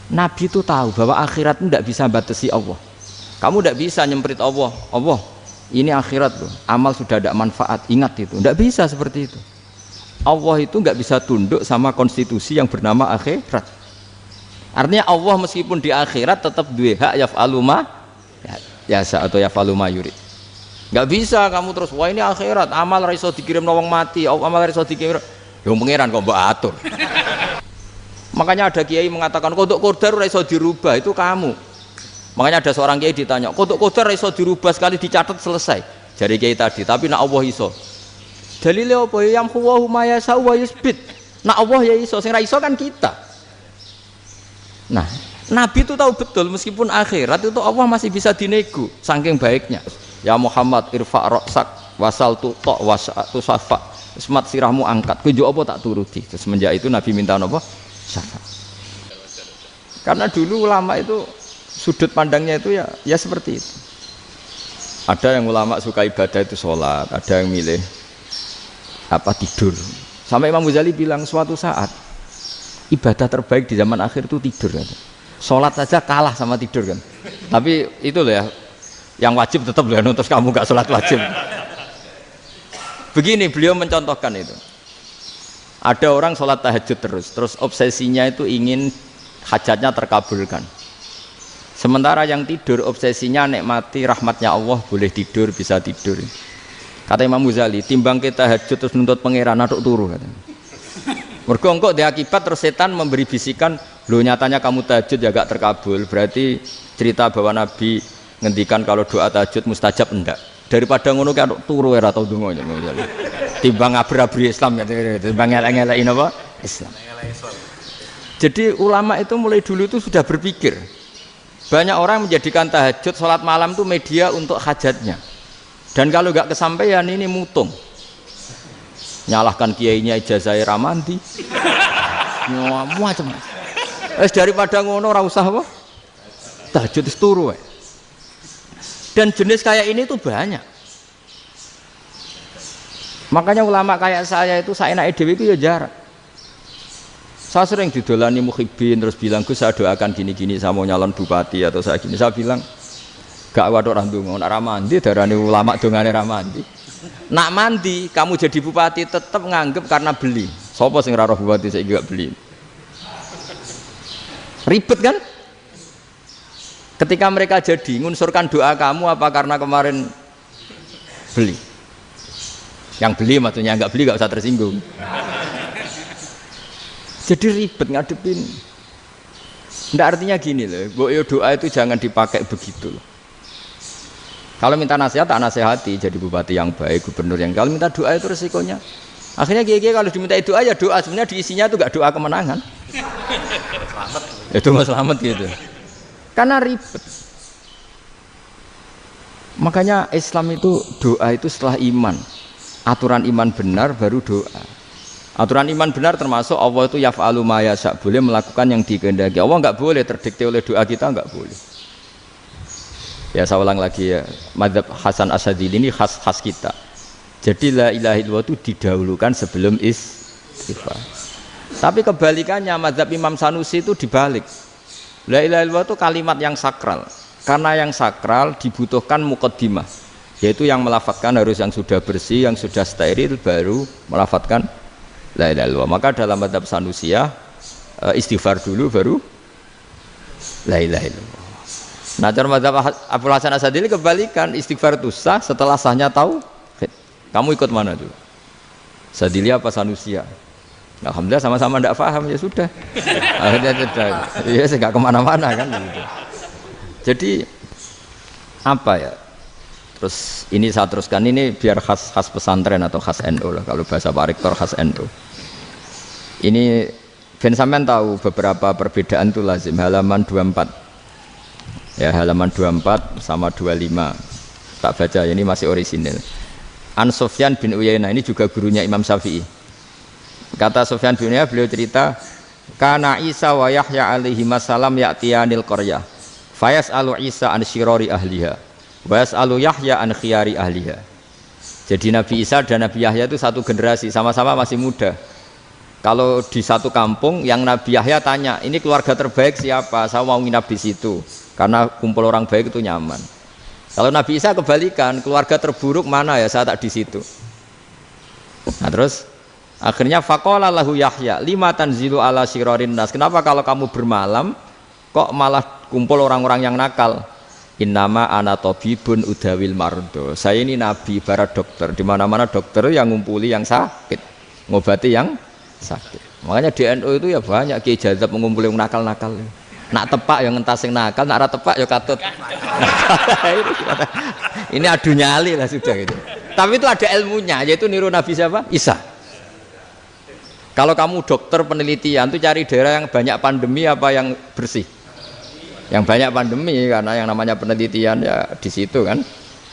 Nabi itu tahu bahwa akhirat itu tidak bisa batasi Allah. Kamu tidak bisa nyemprit Allah. Allah, ini akhirat loh. Amal sudah tidak manfaat. Ingat itu. Tidak bisa seperti itu. Allah itu nggak bisa tunduk sama konstitusi yang bernama akhirat. Artinya Allah meskipun di akhirat tetap duwe hak yaf'alu ma yasa atau yaf'alu ma yurid. Nggak bisa kamu terus wah ini akhirat amal ra iso dikirim wong mati, amal ra iso dikirim. Yo pangeran kok mbok atur. Makanya ada kiai mengatakan kodok qadar ora iso dirubah, itu kamu. Makanya ada seorang kiai ditanya, kodok qadar ora iso dirubah sekali dicatat selesai. Jari kiai tadi, tapi nak Allah iso. Dalile apa ya huwa ma yasha wa yusbit. Nak Allah ya iso, sing ra iso kan kita. Nah, Nabi itu tahu betul meskipun akhirat itu Allah masih bisa dinego saking baiknya. Ya Muhammad irfa' ra'sak wasal tu ta' wasatu safa. Semat sirahmu angkat. Kowe apa tak turuti. Semenjak itu Nabi minta apa? Syafa. Karena dulu ulama itu sudut pandangnya itu ya seperti itu. Ada yang ulama suka ibadah itu sholat, ada yang milih tidur. Sampai Imam Ghazali bilang suatu saat ibadah terbaik di zaman akhir itu tidur kan. Sholat saja kalah sama tidur kan. Tapi itu loh ya, yang wajib tetap loh, terus kamu gak sholat wajib. Begini beliau mencontohkan itu. Ada orang sholat tahajud terus obsesinya itu ingin hajatnya terkabulkan. Sementara yang tidur obsesinya nikmati rahmatnya Allah, boleh tidur, bisa tidur. Kata Imam Ghazali, timbang kita tahajud terus nuntut pangeran aduk turu katanya. Mergo engko di akibat terus setan memberi bisikan, "Lho nyatanya kamu tahajud ya gak terkabul." Berarti cerita bahwa Nabi ngendikan kalau doa tahajud mustajab enggak. Daripada ngono ki aduk turu ora tau ndonga. Timbang ngabri-abri Islam timbang ngelek-ngelekin apa? Islam. Jadi ulama itu mulai dulu itu sudah berpikir. Banyak orang menjadikan tahajud sholat malam itu media untuk hajatnya. Dan kalau nggak kesampaian ini mutung. Nyalahkan kiainya ijazah ramandi. Macam. Daripada ngono ora usah apa? Tahajud turu. Dan jenis kayak ini tuh banyak. Makanya ulama kayak saya itu saenake dhewe itu ya jarak. Saya sering didolani muhibbin terus bilang, "Gus, saya doakan gini-gini saya mau nyalon bupati atau saya gini." Saya bilang, "Gak waduh orang ndonga, nek ra mandi darane ulama dongane ra mandi." Nak mandi kamu jadi bupati tetap nganggep karena beli. Sapa sing ra roh bupati saiki gak beli? Ribet kan? Ketika mereka jadi ngunsurkan doa kamu apa karena kemarin beli? Yang beli maksudnya, nggak beli nggak usah tersinggung. Jadi ribet ngadepin. Nggak artinya gini loh, doa itu jangan dipakai begitu loh. Kalau minta nasihat tak nasihati, jadi bupati yang baik, gubernur yang. Kalau minta doa itu resikonya. Akhirnya kiai kalau diminta doa ya doa, sebenarnya diisinya itu nggak doa kemenangan. Itu nggak selamat gitu. Karena ribet. Makanya Islam itu doa itu setelah iman. Aturan iman benar baru doa. Aturan iman benar termasuk Allah itu yaf'alu ma yasha, boleh melakukan yang dikehendaki. Allah enggak boleh terdikte oleh doa kita, enggak boleh. Ya saya ulang lagi ya, mazhab Hasan Asyadzili ini khas kita. Jadi la ilaha illallah itu didahulukan sebelum istighfar. Tapi kebalikannya mazhab Imam Sanusi itu dibalik. La ilaha illallah itu kalimat yang sakral. Karena yang sakral dibutuhkan muqaddimah. Yaitu yang melafadzkan harus yang sudah bersih, yang sudah steril baru melafadzkan la ilaha illallah. Maka dalam mazhab Sanusiyah istighfar dulu baru la ilaha illallah. Nah cara mazhab Abul Hasan Asyadzili kebalikan, istighfar itu sah setelah sahnya tauhid. Kamu ikut mana tuh? Asyadzili apa Sanusiyah? Alhamdulillah sama-sama tidak paham ya sudah. Akhirnya sudah. Ya enggak kemana-mana kan gitu. Jadi apa ya? Terus ini saya teruskan, ini biar khas pesantren atau khas NU lah, kalau bahasa Pak Rektor khas NU. Ini ben sampean tahu beberapa perbedaan itu lazim. Halaman 24 ya, halaman 24 sama 25 tak baca, ini masih orisinil. An Sufyan bin Uyainah, ini juga gurunya Imam Syafi'i. Kata Sufyan bin Uyainah, beliau cerita, kana Isa wa Yahya alaihi salam ya'tiyanil qaryah fayas'alu Isa an syirari ahliha was'alu Yahya an khiyari ahliha. Jadi Nabi Isa dan Nabi Yahya itu satu generasi, sama-sama masih muda. Kalau di satu kampung yang Nabi Yahya tanya, ini keluarga terbaik siapa? Saya mau nginap di situ karena kumpul orang baik itu nyaman. Kalau Nabi Isa kebalikan, keluarga terburuk mana ya? Saya tak di situ. Nah terus akhirnya faqala lahu Yahya, lima tanzilu ala syirarin nas. Kenapa kalau kamu bermalam kok malah kumpul orang-orang yang nakal? Innama ana tabibun udawil mardo. Saya ini nabi barat dokter. Di mana-mana dokter yang ngumpuli yang sakit, ngobati yang sakit. Makanya di NU itu ya banyak Kiai Jazab mengumpuli yang nakal-nakal. Nak tepak yang ngentas yang nakal, nak ora tepak ya katut. Ini adu nyali lah sudah gitu. Tapi itu ada ilmunya, yaitu niru Nabi siapa? Isa. Kalau kamu dokter penelitian tuh cari daerah yang banyak pandemi apa yang bersih? Yang banyak pandemi, karena yang namanya penelitian ya di situ kan.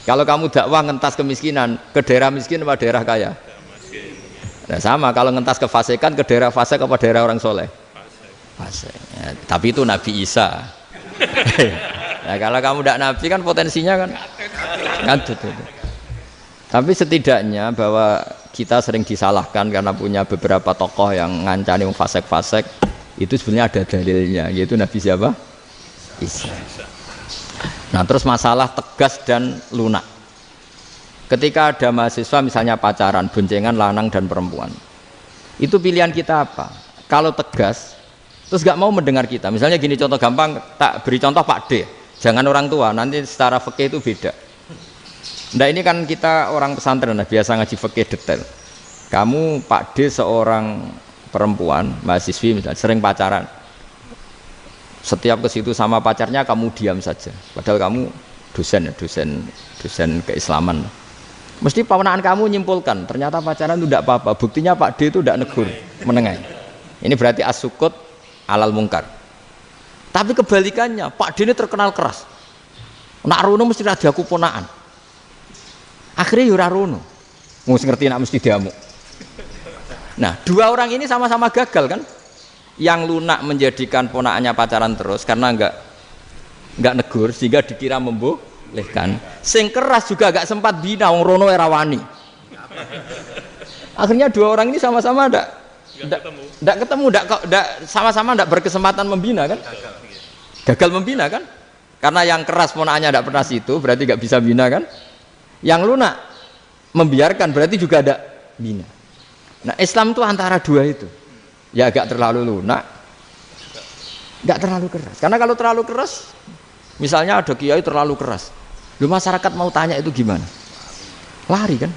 Kalau kamu dakwah ngentas kemiskinan, ke daerah miskin apa daerah kaya? Nah, sama kalau ngentas kefasikan, ke daerah fasik apa daerah orang soleh? Fasik. Ya, tapi itu Nabi Isa. Nah, kalau kamu tidak Nabi kan potensinya kan ngadut. Tapi setidaknya bahwa kita sering disalahkan karena punya beberapa tokoh yang ngancani fasik-fasik, itu sebenarnya ada dalilnya, yaitu Nabi siapa? Isa. Nah terus masalah tegas dan lunak. Ketika ada mahasiswa misalnya pacaran, boncengan lanang dan perempuan, itu pilihan kita apa? Kalau tegas, terus gak mau mendengar kita. Misalnya gini contoh gampang, tak beri contoh Pak D. Jangan orang tua, nanti secara fikih itu beda. Nah ini kan kita orang pesantren, biasa ngaji fikih detail. Kamu Pak D seorang perempuan, mahasiswi misalnya, sering pacaran. Setiap ke situ sama pacarnya kamu diam saja. Padahal kamu dosen keislaman. Mesti pamanaan kamu nyimpulkan, ternyata pacaran itu tidak apa-apa. Buktinya Pak D itu tidak negur, menengahi. Ini berarti as-sukut alal mungkar. Tapi kebalikannya, Pak D ini terkenal keras. Nak rono mesti ada aku ponaan. Akhirnya yura rono. Mesti ngerti nak mesti diamuk. Nah, dua orang ini sama-sama gagal kan? Yang lunak menjadikan ponakannya pacaran terus karena enggak negur sehingga dikira membolehkan. Sing keras juga enggak sempat bina wong rono era wani. Akhirnya dua orang ini sama-sama enggak ketemu, sama-sama enggak berkesempatan membina kan? Gagal membina kan? Karena yang keras ponakannya enggak pernah situ, berarti enggak bisa bina kan? Yang lunak membiarkan berarti juga ada bina. Nah, Islam itu antara dua itu. Ya agak terlalu lunak, nggak terlalu keras. Karena kalau terlalu keras, misalnya ada kiai terlalu keras, lu masyarakat mau tanya itu gimana? Lari kan?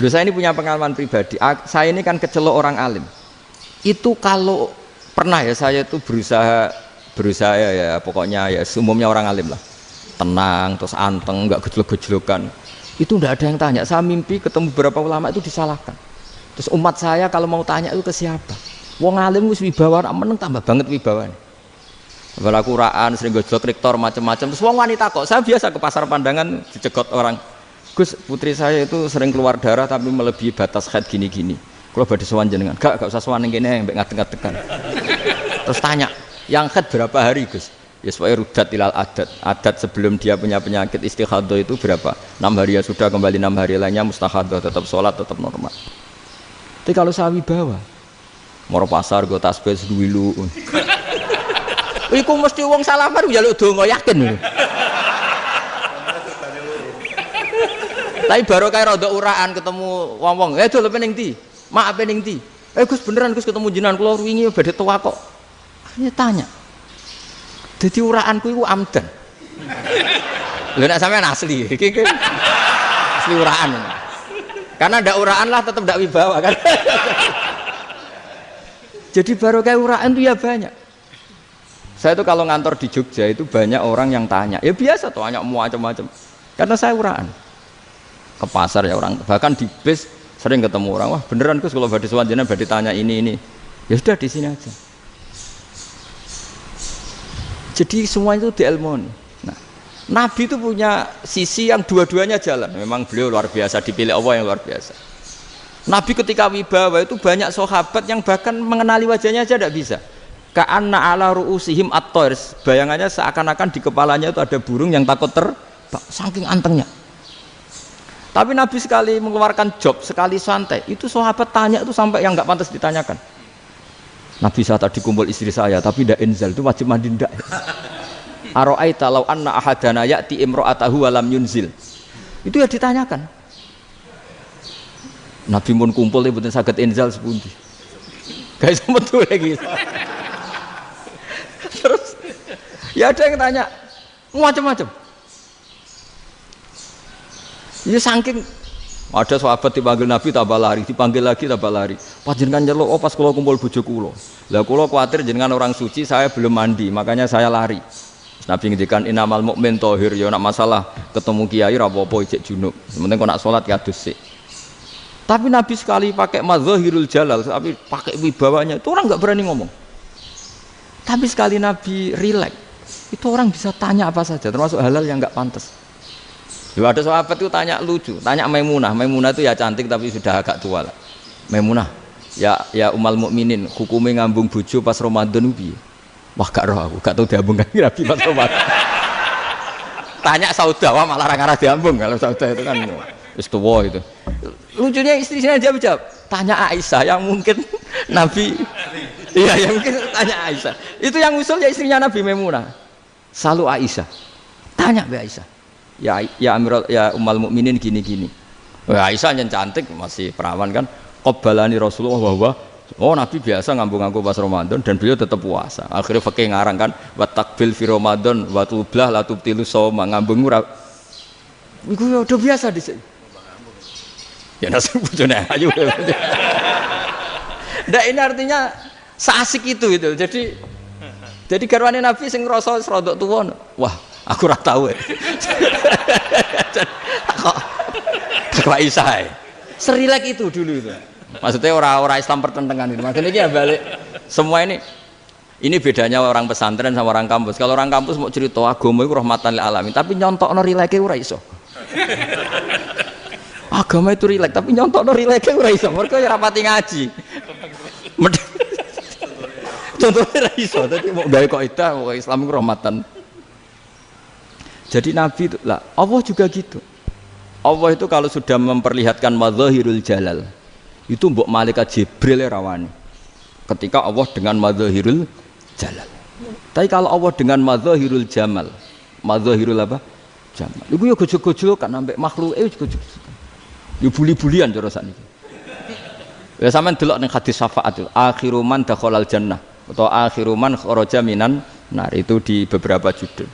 Lu saya ini punya pengalaman pribadi. Saya ini kan kecelok orang alim. Itu kalau pernah ya saya itu berusaha ya pokoknya ya umumnya orang alim lah, tenang terus anteng, nggak gejlok-gejlokan. Itu nggak ada yang tanya. Saya mimpi ketemu beberapa ulama itu disalahkan. Terus umat saya kalau mau tanya itu ke siapa? Wong alim wis wibawa, meneng tambah banget wibawane. Kalau Quran sering gojlok rektor macam-macam. Terus wong wanita kok, saya biasa ke pasar pandangan dicegot orang. Gus, putri saya itu sering keluar darah tapi melebihi batas haid gini-gini. Kalau badhe sowan jenengan, gak usah sowan ning kene mbek ngadeg-ngadegan. Terus tanya, yang haid berapa hari, Gus? Ya supaya rudat ilal adat. Adat sebelum dia punya penyakit istighadah itu berapa? 6 hari ya sudah, kembali 6 hari lainnya mustahadah, tetap sholat, tetap normal. Tapi kalau saya wibawa, moro pasar gue tasbih seduwilu. Iku mesti wong salaman njaluk donga yakin. Tapi baru kayak rada uraan ketemu wong-wong, dol pening ndi? Mak pening ndi? Gus beneran Gus ketemu jenengan kula wingi badhe tua kok. Akhirnya tanya. Dadi uraanku iku amdan. Lha nek sampean asli, iki asli uraan. Karena ndak uraan lah tetap ndak wibawa kan. Jadi baru kayak uraan itu ya banyak. Saya tuh kalau ngantor di Jogja itu banyak orang yang tanya. Ya biasa tuh tanya macam-macam. Karena saya uraan. Ke pasar ya orang, bahkan di bis sering ketemu orang. Wah beneran Gus kalau badhe sowan jenengan badhe tanya ini. Ya sudah di sini aja. Jadi semua itu diilmoni. Nabi itu punya sisi yang dua-duanya jalan. Memang beliau luar biasa, dipilih Allah yang luar biasa. Nabi ketika wibawa itu banyak sahabat yang bahkan mengenali wajahnya aja tidak bisa. Ka'anna ala ru'usihim at-tayr. Bayangannya seakan-akan di kepalanya itu ada burung yang takut terbang. Saking antengnya. Tapi Nabi sekali mengeluarkan job, sekali santai, itu sahabat tanya itu sampai yang nggak pantas ditanyakan. Nabi saya tadi kumpul istri saya, tapi tidak inzal, itu wajib mandi ndak. Aro'aita law anna ahadana ya'ti imra'atahu wa lam yunzil. Itu ya ditanyakan. Nabi pun kumpul itu betul saged inzal sepundi. Guys betul lagi. Terus ya ada yang tanya macam-macam. Ya saking ada sahabat dipanggil Nabi tambah lari, dipanggil lagi tambah lari. Panjenengan nyeluk, oh pas kula kumpul bojo kula. Lah kula kuwatir jenengan orang suci, saya belum mandi, makanya saya lari. Nabi ngendikan innamal mukmin thahir, ya nak masalah ketemu kiai ra apa-apa ijek junub. Penting kok nak salat ya dhisik. Tapi Nabi sekali pakai mazahirul jalal, tapi pakai wibawanya, itu orang enggak berani ngomong. Tapi sekali Nabi rileks, itu orang bisa tanya apa saja, termasuk halal yang enggak pantas. Loh, ada sahabat itu tanya lucu, tanya Maimunah. Maimunah itu ya cantik tapi sudah agak tua lah. Maimunah, ya umal mukminin, hukumnya ngambung bojo pas Ramadan piye? Wah gak roh aku, gak tahu diambung kan Nabi pas Ramadan. Tanya Saudah, malah orang-orang diambung kalau Saudah itu kan wis tuwa itu. Lucunya istrinya dia jawab, tanya Aisyah yang mungkin Nabi, iya yang mungkin tanya Aisyah. Itu yang usul ya istrinya Nabi Maimunah. Selalu Aisyah, tanya be Aisyah. Ya Amirul ya umal mukminin gini-gini. Aisyah yang cantik masih perawan kan. Qabbalani Rasulullah bahwa oh Nabi biasa ngambung-ngambung pas Ramadan dan beliau tetap puasa. Akhirnya fakih ngarang kan wa takbil fi Ramadan wa tublah la tubtilu shauma ngambung ora. Iku ya udah biasa dhisik. Ya nasib bojone ayu. Ndak ini artinya seasik itu. Jadi garwane Nabi sing ngrasa rodok tuwa. Wah, aku ora tahu ya. Kok Aisyah serilek itu dulu itu. Maksudnya orang-orang Islam pertentangan itu. Maksudnya ini ya balik semua ini bedanya orang pesantren sama orang kampus. Kalau orang kampus mau cerita agama itu rahmatan lil alamin, tapi nyontokno rileke ora iso. Agama itu rilek, tapi nyontokno rileke ora iso. Mergo ya rapati ngaji. Contohnya ora iso, dadi mau gawe kaidah Islam itu rahmatan. Jadi Nabi itu lah, Allah juga gitu. Allah itu kalau sudah memperlihatkan madzahirul jalal, itu mbok malaikat Jibril rawani. Ketika Allah dengan madzahirul jalal. Tapi kalau Allah dengan madzahirul jamal, madzahirul apa? Jamal. Iku ya gojol-gojol kan sampai makhluke gojol. Ya buli-bulian cara sakniki. Ya sampean delok ning hadis syafaat itu, akhiru man dakhalal jannah atau akhiru man kharaja minan nar, itu di beberapa judul.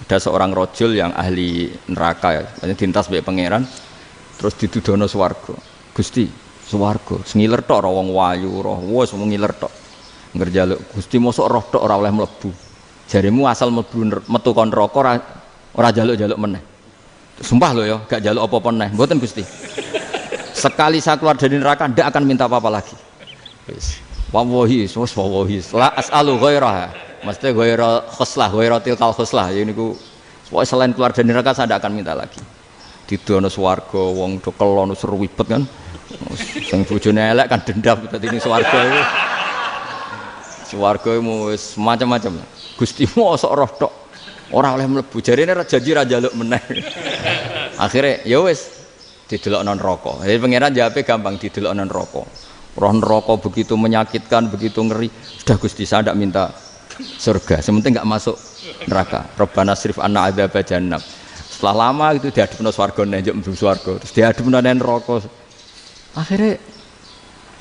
Ada seorang rojul yang ahli neraka ya, dintas mbek pangeran, terus didudono swarga. Gusti, swarga, sengiler tok ora wong wayu, roh wis mung ngiler tok. Ngerjaluk Gusti mosok roh tok ora oleh mlebu. Jarimu asal mlebu metu kon neraka ora jaluk-jaluk meneh. Sumpah lho ya, gak jaluk apa-apa meneh. Mboten Gusti. Sekali saya keluar dari neraka ndak akan minta apa-apa lagi. Wis. Wallahi, wallahi. La as'alu ghairaha. Maksudnya ghaira khoslah, ghaira tilkal khoslah. Ya niku pokoke selain keluar dari neraka saya ndak akan minta lagi. Didono swarga wong do kelon seru wibet kan. Sing bojone elek kan dendam dadi ning swarga iku. Swarga wis macam-macam. Gusti mosok roh tok ora oleh mlebu. Jarene janji ra njaluk meneh. Akhire ya wis didelokno neraka. Jadi pangeran jawabe gampang, didelokno neraka. Roh neraka begitu menyakitkan, begitu ngeri. Sudah Gusti saya ndak minta surga, sementing nggak masuk neraka. Rabbana srif anna adzab jahannam. Setelah lama itu diadepno swarga njuk mlebu swarga, terus diadepno nang neraka. Akhirnya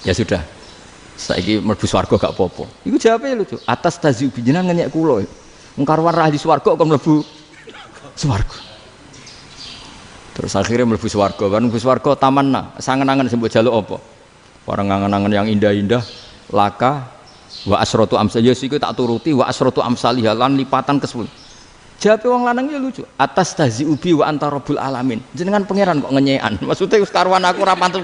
ya sudah. Saiki mlebu swarga gak apa-apa. Iku jawabe lucu. Atas taziu jenengan ngenyek kula. Wong karuan ra di swarga kok mlebu swarga. Terus akhirnya mlebu swarga, kan mlebu swarga tamanna, sangen-angen sing mbok jaluk apa? Orang angen-angen yang indah-indah, laka wa asratu amsal ya siku tak turuti wa asratu amsalih lan lipatan ke-10. Jawabe wong lanang ya lucu. Atas tazi ubi wa anta rabbul alamin. Jenengan pangeran kok ngenyekan. Maksudnya wis karuan aku ora pantes.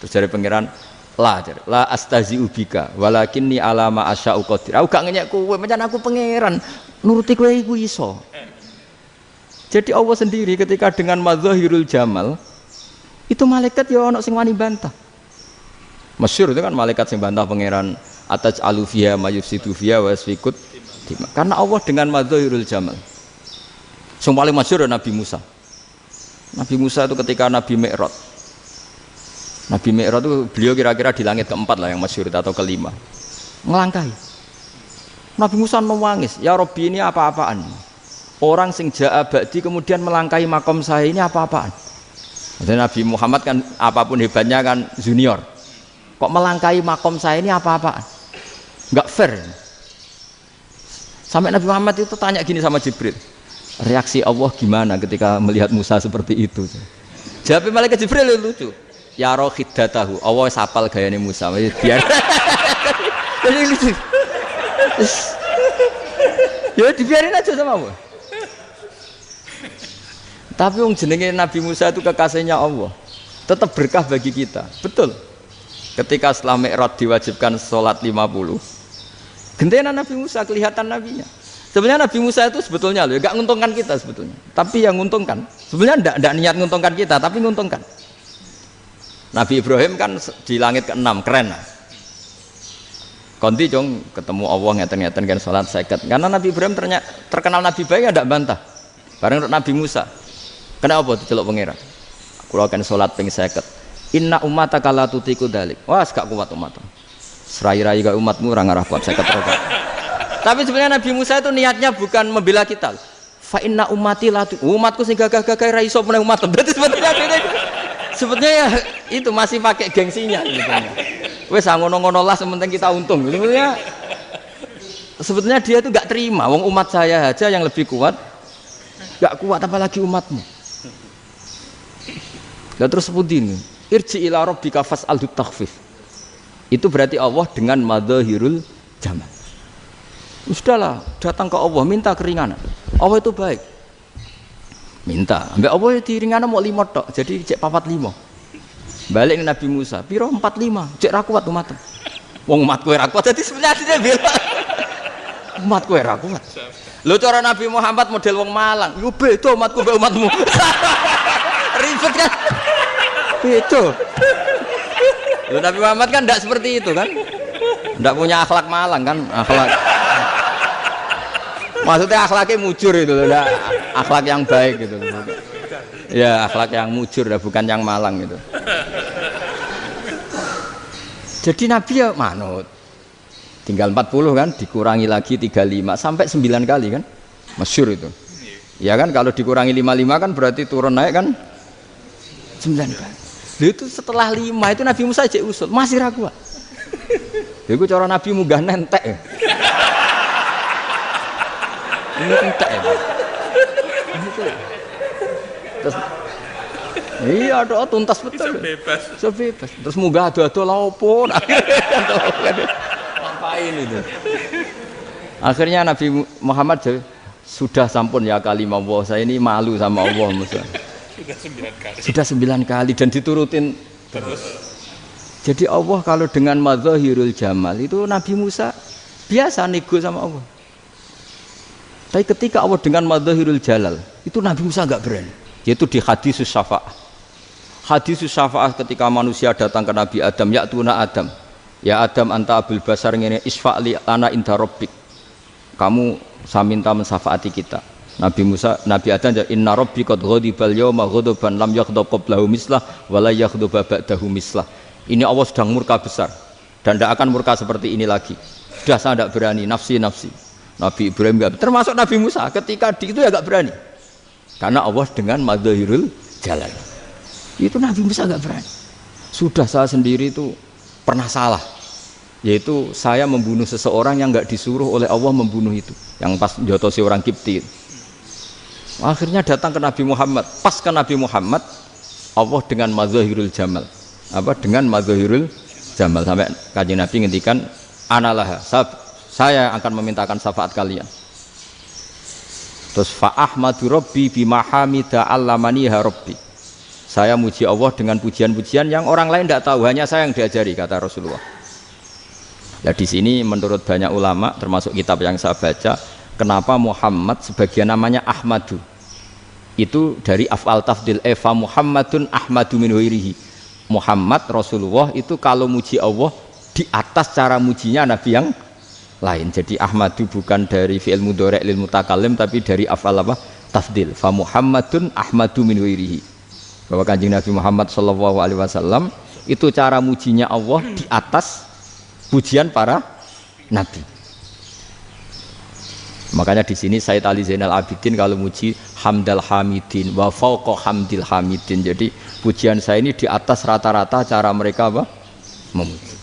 Terus jare pangeran, la astazi ubika walakinni alama asya'u qadir. Aku gak ngenyek kowe, pancen aku pangeran. Nuruti kowe iku iso. Jadi Allah sendiri ketika dengan madzahirul jamal itu malaikat ya ono sing wani bantah. Masyhur itu kan malaikat sing bantah pangeran ataj alufiya mayufsidu fiya wasfikut. Karena Allah dengan madzahirul jamal. Sing paling masyhur Nabi Musa. Nabi Musa itu ketika Nabi Mi'raj. Nabi Mi'raj itu beliau kira-kira di langit keempat lah yang masyhur atau kelima. Ngelangkahi. Nabi Musa menangis, "Ya Rabbi, ini apa-apaan? Orang sing ja'a ba'di kemudian melangkahi makom saya, ini apa-apaan?" Jadi Nabi Muhammad kan apapun hebatnya kan junior. Kok melangkahi makom saya, ini apa-apaan? Enggak fair. Sampai Nabi Muhammad itu tanya gini sama Jibril, reaksi Allah gimana ketika melihat Musa seperti itu? Jawab malaikat Jibril lucu. Ya roh khiddatahu, Allah sapal gayane Musa. Biar. Jadi lucu. Ya dibiarin aja sama Allah. Tapi wong jenenge Nabi Musa itu kekasihnya Allah. Tetap berkah bagi kita. Betul. Ketika setelah Mi'raj diwajibkan sholat 50. Gentenan Nabi Musa kelihatan nabinya. Sebenarnya Nabi Musa itu sebetulnya loh, enggak menguntungkan kita sebetulnya. Tapi yang menguntungkan, sebenarnya enggak niat menguntungkan kita, tapi menguntungkan. Nabi Ibrahim kan di langit ke-6, keren lah. Konti dong ketemu Allah ngeten-ngeten kan sholat seket. Karena Nabi Ibrahim terkenal Nabi baik ya enggak bantah. Bareng Nabi Musa. Kenapa diceluk pangeran? Kula akan sholat ping 50. Inna ummataka la tutiku dalik. Wah, gak kuat umat. Serai-rai gak umatmu ora ngarah kuat 50 rakaat. Tapi sebenarnya Nabi Musa itu niatnya bukan membela kita. Fa inna ummati la umatku sing gagah-gagah ra iso meneh umat. Berarti sebetulnya ya itu masih pakai gengsinya sebetulnya. Wes ngono-ngono lah sementing kita untung. Sebetulnya dia itu gak terima wong umat saya aja yang lebih kuat. Gak kuat apalagi umatmu. Lah terus sebutin irji ila rabbika fas'alhu takhfif. Itu berarti Allah dengan madzahirul jamal. Sudahlah, datang ke Allah minta keringanan. Allah itu baik. Minta, ambek Allah diringana mau 5 tok. Jadi cek 45. Balik ke Nabi Musa, piro 45. Cek ra kuat umat. Wong umatku ora kuat dadi sebenarnya dia bilang umatku ora kuat. Lho cara Nabi Muhammad model wong Malang, yo beda umatku mbek umatmu. Ribet kan? Beda. Lho Nabi Muhammad kan enggak seperti itu kan? Enggak punya akhlak Malang kan? Akhlak. Maksudnya akhlaknya mujur itu loh, akhlak yang baik gitu. Ya, akhlak yang mujur bukan yang Malang gitu. Jadi Nabi ya manut. Tinggal 40 kan, dikurangi lagi 35 sampai 9 kali kan? Masyhur itu. Ya kan kalau dikurangi 55 kan berarti turun naik kan 9 kali. Itu setelah 5 itu Nabi Musa cek usul, masih ragu. Iku cara Nabi munggah nentek. Ini entek ya. Terus iya doa tuntas betul. Sebebas. Terus munggah ado-ado lha opo? Ngapain itu? Akhirnya Nabi Muhammad sudah sampun ya kalimah Allah, saya ini malu sama Allah Musa. Sudah 9 kali dan diturutin terus. Jadi Allah kalau dengan madzahirul jamal itu Nabi Musa biasa nego sama Allah. Tapi ketika Allah dengan madzahirul jalal itu Nabi Musa enggak berani. Yaitu di hadis syafa'ah. Hadis syafa'ah ketika manusia datang ke Nabi Adam, ya tuna Adam. Ya Adam anta abul basar ngene isfa'li ana inda rabbik. Kamu saya minta mensafaati kita. Nabi Musa, Nabi Adam inna rabbi qad ghadibal yawma ghadaban lam yaghdab qablahu mislah wa la yaghdab ba'dahu mislah. Ini Allah sedang murka besar dan tidak akan murka seperti ini lagi. Sudah saya tidak berani, nafsi. Nabi Ibrahim enggak, termasuk Nabi Musa ketika di itu ya enggak berani. Karena Allah dengan madzahirul jalal. Itu Nabi Musa enggak berani. Sudah saya sendiri itu pernah salah. Yaitu saya membunuh seseorang yang enggak disuruh oleh Allah membunuh itu. Yang pas jotosi orang Kipti. Akhirnya datang ke Nabi Muhammad. Pas ke Nabi Muhammad, Allah dengan madzahirul jamal. Apa dengan madzahirul jamal sampai Kanjeng Nabi ngendikan analah saya akan memintakan syafaat kalian. Terus fa ahmadu rabbi bima hamida allamaniha rabbi. Saya muji Allah dengan pujian-pujian yang orang lain tidak tahu, hanya saya yang diajari, kata Rasulullah. Nah di sini menurut banyak ulama termasuk kitab yang saya baca, kenapa Muhammad sebagian namanya Ahmadu? Itu dari af'al tafdil eva Muhammadun Ahmadu min ghairihi. Muhammad Rasulullah itu kalau muji Allah di atas cara mujinya Nabi yang lain. Jadi Ahmadu bukan dari fi'il mudhari' lil mutakallim tapi dari af'al apa? Tafdil. Fa Muhammadun Ahmadu min ghairihi. bahwa Kanjeng Nabi Muhammad SAW itu cara mujinya Allah di atas pujian para nabi. Makanya di sini Sayyid Ali Zainal Abidin kalau muji hamdal hamidin wa fauqa hamdil hamidin. Jadi pujian saya ini di atas rata-rata cara mereka apa? Memuji.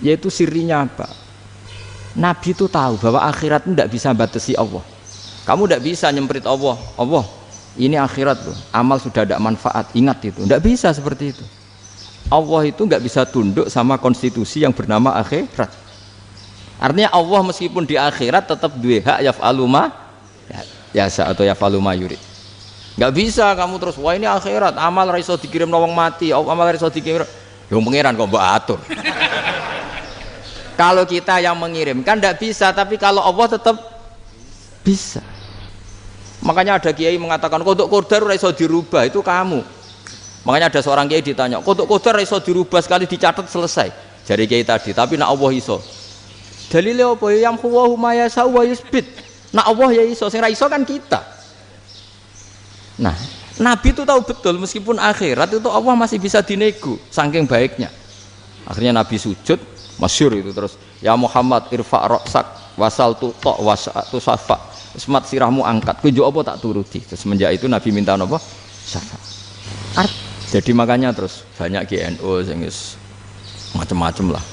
Yaitu sirinya apa? Nabi itu tahu bahwa akhirat itu tidak bisa batasi Allah. Kamu tidak bisa nyemprit Allah. Allah, ini akhirat loh. Amal sudah tidak manfaat. Ingat itu. Tidak bisa seperti itu. Allah itu nggak bisa tunduk sama konstitusi yang bernama akhirat. Artinya Allah meskipun di akhirat tetap duwe hak yaf'alu ma yasa atau yaf'alu ma yurid. Nggak bisa kamu terus wah ini akhirat amal ra iso dikirim wong mati, amal ra iso dikirim. Yang pangeran kok mbok atur. Kalau kita yang mengirimkan tidak bisa, tapi kalau Allah tetap bisa. Makanya ada kiai mengatakan kodok qadar ra iso dirubah, itu kamu. Makanya ada seorang kiai ditanya, kodok qadar ra iso dirubah sekali dicatat selesai. Jari kiai tadi, tapi nak Allah iso. Dalile apa ya yang huwa ma yasha wa yusbit. Nak Allah ya iso, sing ra iso kan kita. Nah, Nabi itu tahu betul meskipun akhirat itu Allah masih bisa dinego saking baiknya. Akhirnya Nabi sujud, masyhur itu terus, ya Muhammad irfa' ra'sak wasal tuqa wasatu safa. Semat sirahmu angkat, kowe apa tak turuti. Terus semenjak itu Nabi minta apa? Syafa. Jadi makanya terus banyak GNO sing macam-macam lah.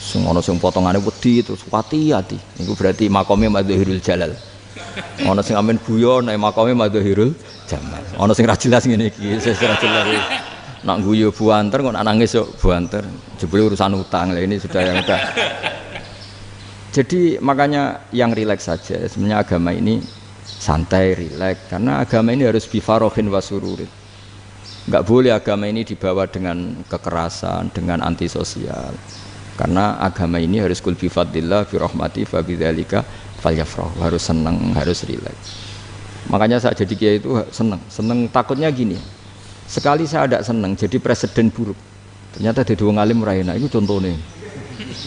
Sing ana sing potongane wedi terus hati-hati. Niku berarti makome Madhahirul Jalal. Ana sing amen guyon nek makome Madhahirul Jamal. Ana sing ra jelas ngene iki, sing ra jelas. Nak guyu buanter kok nak nangis yo buanter. Jebule urusan utang. Lah ini sudah yang udah. Jadi makanya yang rileks saja. Sebenarnya agama ini santai, rileks karena agama ini harus bifarohin wasururin. Enggak boleh agama ini dibawa dengan kekerasan, dengan antisosial. Karena agama ini harus kul bi fadlillah bi rahmati fa bidzalika falyafrahu, harus senang, harus rileks. Makanya saya jadi kiai itu senang takutnya gini. Sekali saya tidak senang jadi presiden buruk. Ternyata jadi wong alim ora enak, itu contohnya.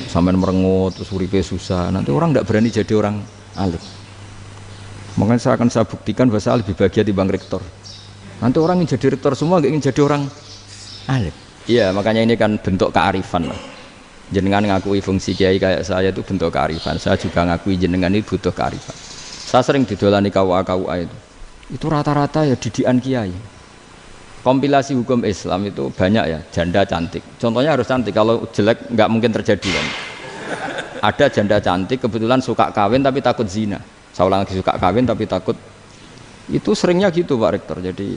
Sampean merengut terus uripe susah, nanti orang tidak berani jadi orang alim. Makanya saya akan buktikan bahwa saya lebih bahagia dibanding rektor. Nanti orang yang jadi rektor semua ingin jadi orang alim. Iya, makanya ini kan bentuk kearifan lah. Jenengan ngakui fungsi kiai kayak saya itu bentuk kearifan. Saya juga ngakui jenengan itu butuh kearifan. Saya sering didolani KUA itu rata-rata ya didikan kiai. Kompilasi hukum Islam itu banyak ya, janda cantik. Contohnya harus cantik, kalau jelek nggak mungkin terjadi kan. Ada janda cantik kebetulan suka kawin tapi takut zina. Saya ulang lagi, suka kawin tapi takut. Itu seringnya gitu Pak Rektor. Jadi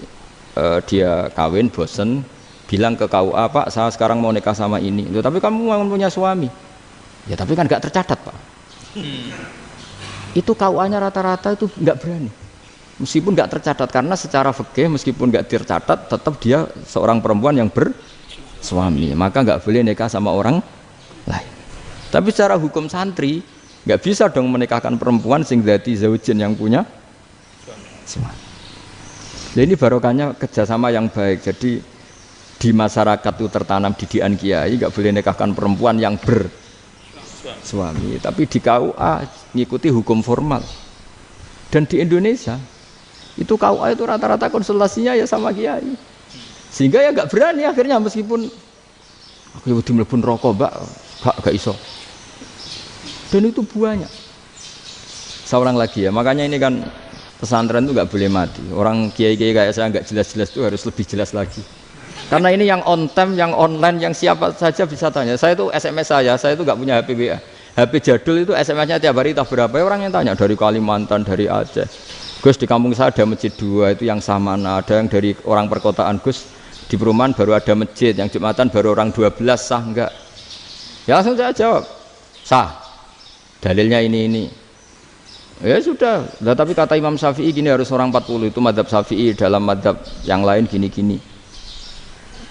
dia kawin bosen, bilang ke KUA, Pak saya sekarang mau nikah sama ini. Loh, tapi kamu mau punya suami. Ya tapi kan nggak tercatat Pak. Itu KUA-nya rata-rata itu nggak berani. Meskipun nggak tercatat karena secara fikih meskipun nggak tercatat tetap dia seorang perempuan yang bersuami, maka nggak boleh nikah sama orang lain. Tapi secara hukum santri nggak bisa dong menikahkan perempuan sing dzati zaujin yang punya suami. Jadi ini barokahnya kerjasama yang baik. Jadi di masyarakat itu tertanam didikan kiai nggak boleh nikahkan perempuan yang bersuami. Tapi di KUA ngikuti hukum formal. Dan di Indonesia itu KUA itu rata-rata konsultasinya ya sama kiai, sehingga ya nggak berani akhirnya meskipun aku ya udah mlebu rokok mbak gak iso, dan itu banyak. Saya ulang lagi ya, makanya ini kan pesantren itu nggak boleh mati. Orang kiai-kiai kayak saya nggak jelas-jelas itu harus lebih jelas lagi, karena ini yang on time, yang online, yang siapa saja bisa tanya. Saya itu SMS saya itu nggak punya HP WA, HP jadul itu SMS-nya tiap hari tak berapa, orang yang tanya dari Kalimantan, dari Aceh. Gus di kampung saya ada masjid 2 itu yang Samana, ada yang dari orang perkotaan. Gus di perumahan baru ada masjid, yang Jumatan baru orang 12, sah enggak? Ya langsung saya jawab sah, dalilnya ini. Ya sudah, nah, tapi kata Imam Syafi'i gini harus orang 40, itu madzhab Syafi'i, dalam madzhab yang lain gini.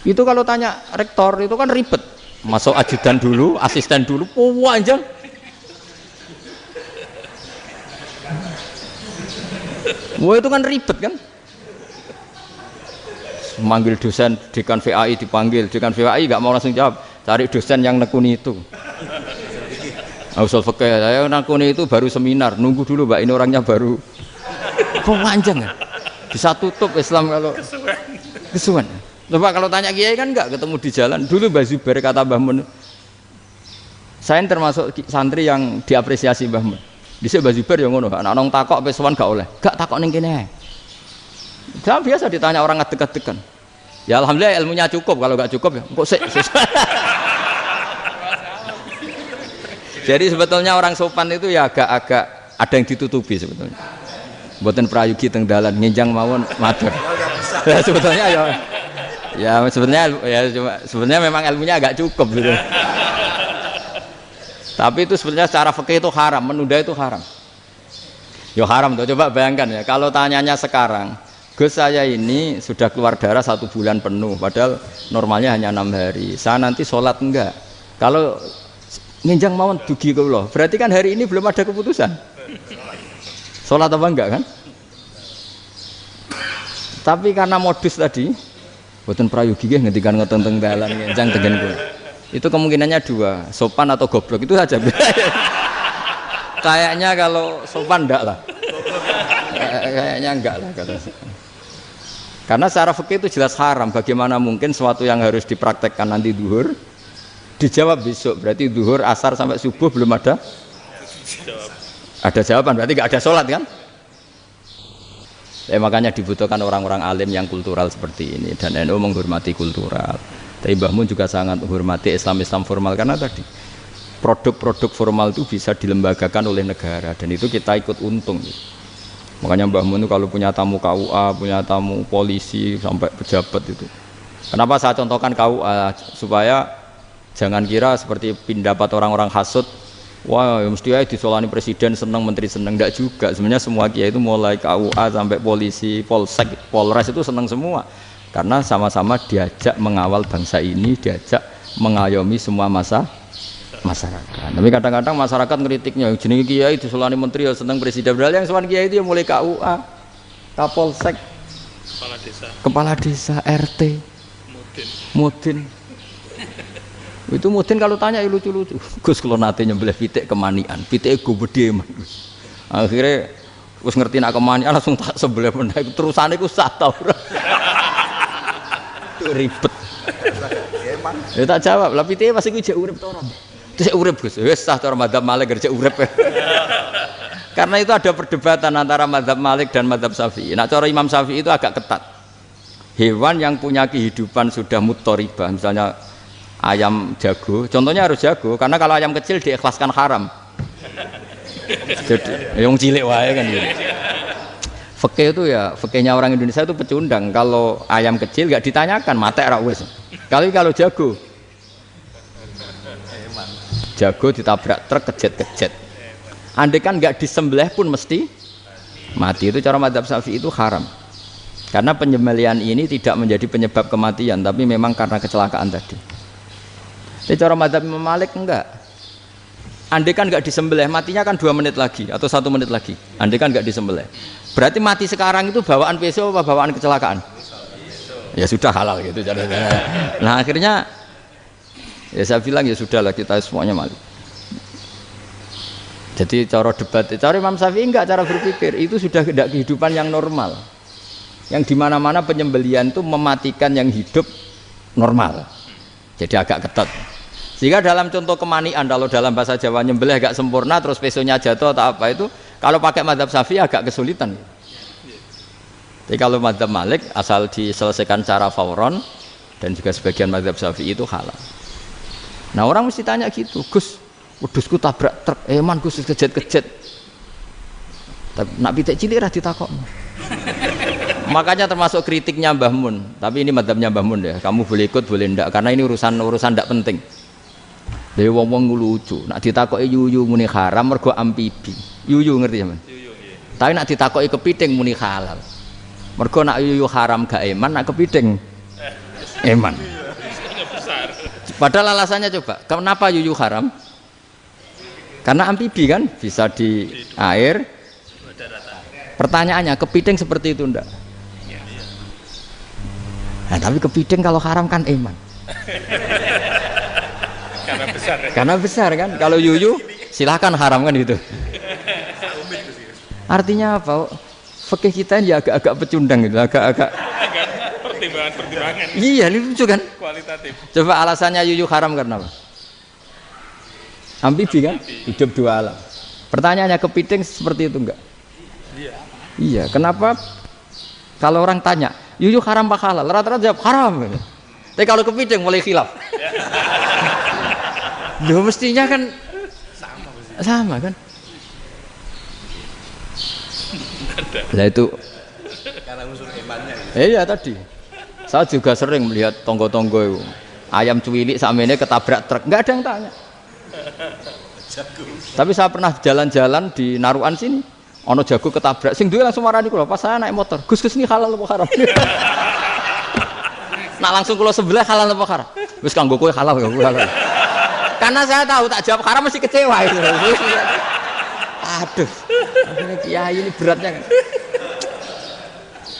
Itu kalau tanya rektor itu kan ribet, masuk ajudan dulu, asisten dulu, panjang. Wah itu kan ribet kan? Manggil dosen dekan VAI dipanggil, dekan VAI nggak mau langsung jawab, cari dosen yang nekuni itu. Usul fikih saya nekuni itu baru seminar, nunggu dulu mbak ini orangnya baru. Kok panjang ya? Bisa tutup Islam kalau kesuwen. Coba kalau tanya kiai kan enggak ketemu di jalan. Dulu Mbah Zubair kata Mbah Mun, saya termasuk santri yang diapresiasi Mbah Mun. Dhisik Mbah Zubair yang ngono, anak nong takok pesowan gak oleh. Gak takok ning kene. Jangan biasa ditanya orang ngadeg-adegan. Ya alhamdulillah ilmunya cukup, kalau gak cukup ya kok sik. Jadi sebetulnya orang sopan itu ya agak-agak ada yang ditutupi sebetulnya. Mboten prayogi teng dalan nginjang mawon matur. Ya sebetulnya ya sebenarnya memang ilmunya agak cukup gitu. Tapi itu sebenarnya secara fikih itu haram, menunda itu haram. Ya haram tuh, coba bayangkan ya, kalau tanyanya sekarang, Gus saya ini sudah keluar darah 1 bulan penuh, padahal normalnya hanya 6 hari. Saya nanti sholat enggak? Kalau nginjang mawon dugi kula, berarti kan hari ini belum ada keputusan. Sholat apa enggak kan? Tapi karena modus tadi, boten prayogi nggih ngendikan ngoten teng dalan nginjang tengen kula. Itu kemungkinannya 2, sopan atau goblok, itu saja. Kayaknya kalau sopan enggak lah. Kayaknya enggak lah kata saya. Karena secara fikih itu jelas haram. Bagaimana mungkin sesuatu yang harus dipraktekkan nanti duhur dijawab besok, berarti duhur, asar sampai subuh belum ada jawaban, berarti nggak ada sholat kan? Makanya dibutuhkan orang-orang alim yang kultural seperti ini, dan NU menghormati kultural. Tapi Mbah Mun juga sangat menghormati Islam formal, karena tadi produk-produk formal itu bisa dilembagakan oleh negara, dan itu kita ikut untung. Makanya Mbah Mun kalau punya tamu KUA, punya tamu polisi sampai pejabat itu. Kenapa saya contohkan KUA? Supaya jangan kira seperti pendapat orang-orang hasud, wah ya mesti aja disolani presiden seneng, menteri seneng. Enggak juga. Sebenarnya semua kiai itu mulai KUA sampai polisi, polsek, polres itu seneng semua. Karena sama-sama diajak mengawal bangsa ini, diajak mengayomi semua masyarakat. Tapi kadang-kadang masyarakat ngeritiknya, jenenge kiai disolani menteri ya seneng presiden. Padahal yang sowan kiai itu ya mulai KUA, Kapolsek, kepala desa, RT, mudin. Itu mudin kalau tanya ya lucu-lucu. Gus kalau nate nyembelih pitik kemanian, pitike go gedhe man. Akhirnya wis ngerti nak kemanian langsung tak sebelah meneh. Terusane ku sah ta ora. Ribet. Ya tak jawab, lah pitike pas iku jek urip ta ora? Terus urip Gus. Wis sah cara mazhab Malik kerja urip. Karena itu ada perdebatan antara mazhab Malik dan mazhab Syafi'i. Nah, cara Imam Syafi'i itu agak ketat. Hewan yang punya kehidupan sudah mutharibah, misalnya ayam jago, contohnya harus jago, karena kalau ayam kecil diikhlaskan haram. Jadi yang cilik wae kan gitu. Fikih itu ya, fikihnya orang Indonesia itu pecundang. Kalau ayam kecil gak ditanyakan, mate ra wis. Kalau jago ditabrak truk kejet-kejet. Andai kan gak disembelih pun mesti mati. Itu cara mazhab Syafi'i itu haram. Karena penyembelihan ini tidak menjadi penyebab kematian, tapi memang karena kecelakaan tadi. Tapi cara mazhab Imam Malik enggak. Andai kan enggak disembelih, matinya kan 2 menit lagi atau 1 menit lagi. Andai kan enggak disembelih, berarti mati sekarang itu bawaan pisau apa bawaan kecelakaan? Ya sudah halal gitu. Nah akhirnya ya saya bilang ya sudahlah, kita semuanya Malik. Jadi cara debat, cara Imam Syafi'i enggak, cara berpikir itu sudah tidak kehidupan yang normal. Yang dimana-mana penyembelihan itu mematikan yang hidup normal. Jadi agak ketat. Sehingga dalam contoh kemanian, kalau dalam bahasa Jawa nyembelih agak sempurna terus pesonya jatuh atau apa itu, kalau pakai mazhab Syafi'i agak kesulitan. Jadi kalau mazhab Malik asal diselesaikan secara fauron, dan juga sebagian mazhab Syafi'i itu halal. Nah orang mesti tanya gitu, Gus, wedhusku tabrak truk, man Gus kejet-kejet. Nak pitik cilik ra ditakokno. Makanya termasuk kritiknya Mbah Mun, tapi ini mazhabnya Mbah Mun ya. Kamu boleh ikut boleh ndak, karena ini urusan ndak penting. Lha wong-wong lucu, nak ditakoki yuyu muni haram mergo amfibi. Yuyu ngerti sampean? Yuyu nggih. Tapi nak ditakoki kepiting muni halal. Mergo nak yuyu haram gak eman, nak kepiting eman. Padahal alasannya coba, kenapa yuyu haram? Karena amfibi kan, bisa di air. Pertanyaannya, kepiting seperti itu ndak? Nah, tapi kepiting kalau haram kan eman. Karena besar kan. Kalau yuyu silahkan haram kan gitu. Artinya apa? Fikih kita ini agak-agak pecundang gitu, agak-agak pertimbangan. Iya, ini lucu kan? Kualitatif. Coba alasannya yuyu haram karena apa? Amfibi kan? Hidup dua alam. Pertanyaannya kepiting seperti itu enggak? Iya. Iya, kenapa kalau orang tanya, yuyu haram apa halal? Rata-rata jawab haram. Tapi kalau kepiting mulai khilaf. Loh mestinya kan sama kan? Lah itu Karena unsur imannya. iya tadi. Saya juga sering melihat tonggo-tonggo itu. Ayam cuwilik samene ketabrak truk, enggak ada yang tanya. Tapi saya pernah jalan-jalan di Narukan sini, ono jago ketabrak, sing duwe langsung marani kula pas saya naik motor. Gus ini halal apa haram? Nak langsung kula sebelah halal apa haram? Wis kanggo kowe halal ya halal. Karena saya tahu tak jawab haram mesti kecewa itu. Aduh, akhirnya kiai ini beratnya kan.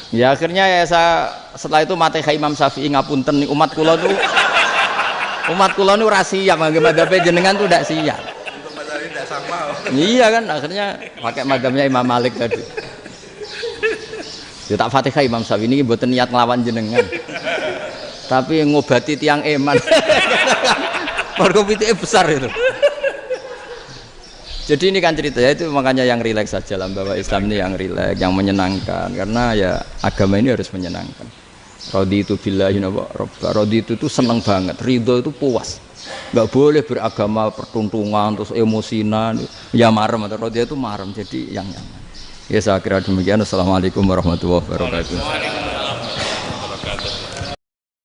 Ya akhirnya ya saya setelah itu Fatihah Imam Syafi'i ngapunten umat kula tuh ora siap madzhab jenengan tuh ndak siap. Untuk materi tidak sama. Iya kan akhirnya pakai madzhabnya Imam Malik tadi. Ya tak Fatihah Imam Syafi'i ini mboten niat nglawan jenengan. Tapi ngobati tiang eman. Mergo pitike besar itu. Jadi ini kan cerita ya itu makanya yang rileks saja lah bahwa Islam ini yang rileks, yang menyenangkan karena ya agama ini harus menyenangkan. Raditu billahi robba. Raditu itu seneng banget, ridho itu puas. Enggak boleh beragama pertuntungan terus emosinan, ya marem atau raditu itu marem jadi yang nyaman. Ya saya kira demikian. Assalamualaikum warahmatullahi wabarakatuh.